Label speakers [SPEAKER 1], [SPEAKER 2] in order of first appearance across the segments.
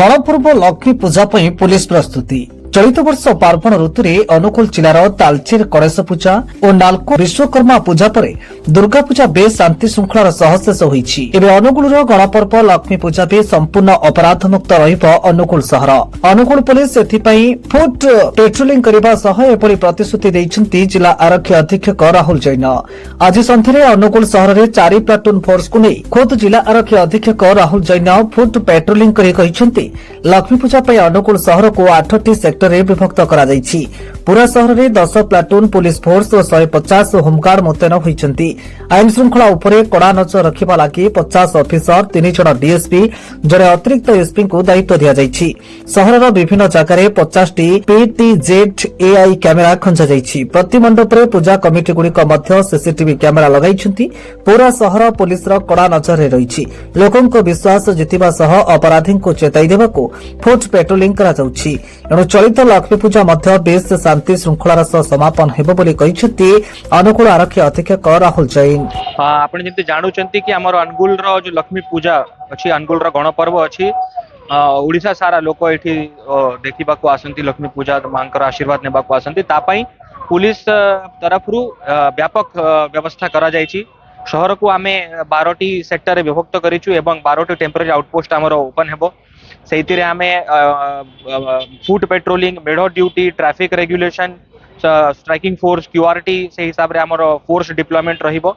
[SPEAKER 1] गणपर्व लक्ष्मी पूजा पर पुलिस प्रस्तुति चलित वर्ष पार्वण ऋतु में अनुकूल जिलार तालचेर गणेश पूजा और नालको विश्वकर्मा पूजा पर दुर्गा पूजा बेस शांति श्रृंखलार सह शेष होईछि। एबे अनुकूल गणपर्व लक्ष्मी पूजा भी संपूर्ण अपराध मुक्त रहिबो अनुकूल सहर। अनुकूल पुलिस एथिपाई फुट पेट्रोलिंग करबा सह एपरि प्रतिश्रुति दैछन्ति जिला आरक्षी अधीक्षक राहुल जैन। आज संध्यारे अनुकूल सहर में 4 प्लाटून फोर्स को नहीं खुद जिला आरक्षी अधीक्षक राहुल जैन फुट पेट्रोलिंग करी कहिसन्ति लक्ष्मी पूजा पर अनुकूल सहर को 8टी सेक्टर रे विभक्त करा जायछि। पूरा सहर में 10 प्लाटून पुलिस फोर्स और 150 होमगार्ड मुतयन होइछन्ति। आईन श्रृंखला उपरे कड़ा नजर रखिबा लागि 50 ऑफिसर 3 जण डीएसपी जड़े अतिरिक्त एसपी को दायित्व दिया जायछि। सहरर विभिन्न जगह 50टी पीटीजेड एआई कैमेरा खंचा जायछि। प्रति मंडप रे पूजा कमिटी गुड़िक मध्य सीसीटीवी कैमेरा लगाइछन्ति। पूरा सहर पुलिस कड़ा नजर रे रहिछि। लोकंक विश्वास जितिबा सह अपराधी को चेताई देबाको फुट पेट्रोलिंग करा जाउछि। एणु चलित लक्ष्मी पूजा मध्य बेस शांति श्रृंखलार सह समापन हेबो बोली कहिसन्ति अनुकूल आरक्षी अधीक्षक राहुल जैन।
[SPEAKER 2] आपण जेंति जानुचंती कि हमर अनुगुल रो जो लक्ष्मी पूजा अछि अनुगुल रो गणपर्व अछि ओडिसा सारा लोक एठी देखिबा को आसंती लक्ष्मी पूजा मांकर आशीर्वाद नेबा को आसंती तापई पुलिस तरफरु व्यापक व्यवस्था करा जायछि। शहर को आमे 12टी सेक्टर रे विभक्त करिछु एवं 12टी टेम्परेरी आउटपोस्ट हमर ओपन हेबो। सेहितिरे आमे फुट पेट्रोलिंग मेढो duty traffic regulation striking force QRT से हिसाब रे हमर फोर्स डिप्लॉयमेंट रहिबो।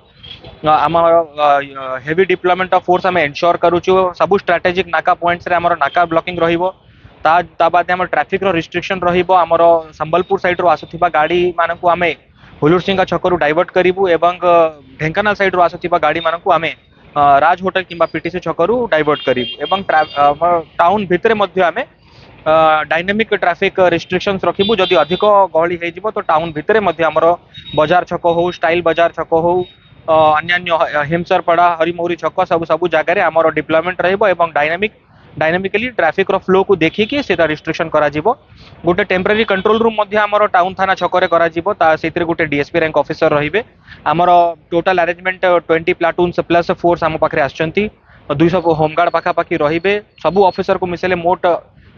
[SPEAKER 2] हमर हेवी डिप्लॉयमेंट ऑफ फोर्स हमें एंश्योर करूछु। सबु स्ट्रेटेजिक नाका पॉइंट्स रे हमर नाका ब्लॉकिंग रहिबो। ता बाद हमर ट्रैफिक रो रिस्ट्रिक्शन रहिबो। हमर संबलपुर साइड रो आसुथिबा गाड़ी मानकु हमें हुलुरसिंगा छकरू डाइवर्ट करिबु एवं ढेंकानाल साइड रो आसुथिबा गाड़ी मानकु हमें राज होटल किंबा पीटीसी छकरू डाइवर्ट करिबु एवं टाउन भितरे मध्य हमें डायनामिक ट्रैफिक रिस्ट्रिक्शंस रखिबु। जदि अधिक गहली हे जिवो तो टाउन भितरे मध्य हमर बाजार छक हो स्टाइल बाजार छक हो अन्य हिमसरपड़ा हरिमौरी छक सब जगह रे हमर डिप्लॉयमेंट रहइबो एवं डायनामिकली ट्रैफिक रो फ्लो को देखिकी सेटा रिस्ट्रिक्शन करा जिवो। गोटे टेम्परेरी कंट्रोल रूम मध्य हमर टाउन थाना छकरे करा जिवो। ता सेतिरे गोटे डीएसपी रैंक ऑफिसर रहिबे। हमर टोटल अरेंजमेंट 20 प्लाटून्स प्लस फोर्स हम पाखरे आछंती 200 होमगार्ड पाखा पाखी रहिबे। सबु ऑफिसर को मिसेले मोट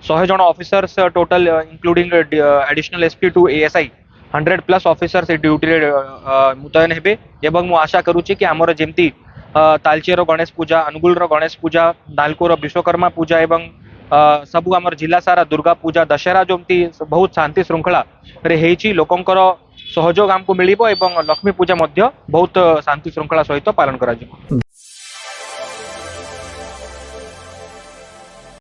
[SPEAKER 2] 100 जण officers total including additional SP to ASI 100 plus officers duty रे मुतयन हेबे एवं मु आशा करूची कि हमर जेमती तालचेर गणेश पूजा अनुगुल गणेश पूजा नालकोर विश्वकर्मा पूजा एवं सबु हमर जिला सारा दुर्गा पूजा दशहरा जमती बहुत शांति श्रृंखला रे हेची लोकंकर सहयोग हमको मिलिबो एवं लक्ष्मी पूजा मध्य बहुत शांति श्रृंखला सहित पालन करा जिवो।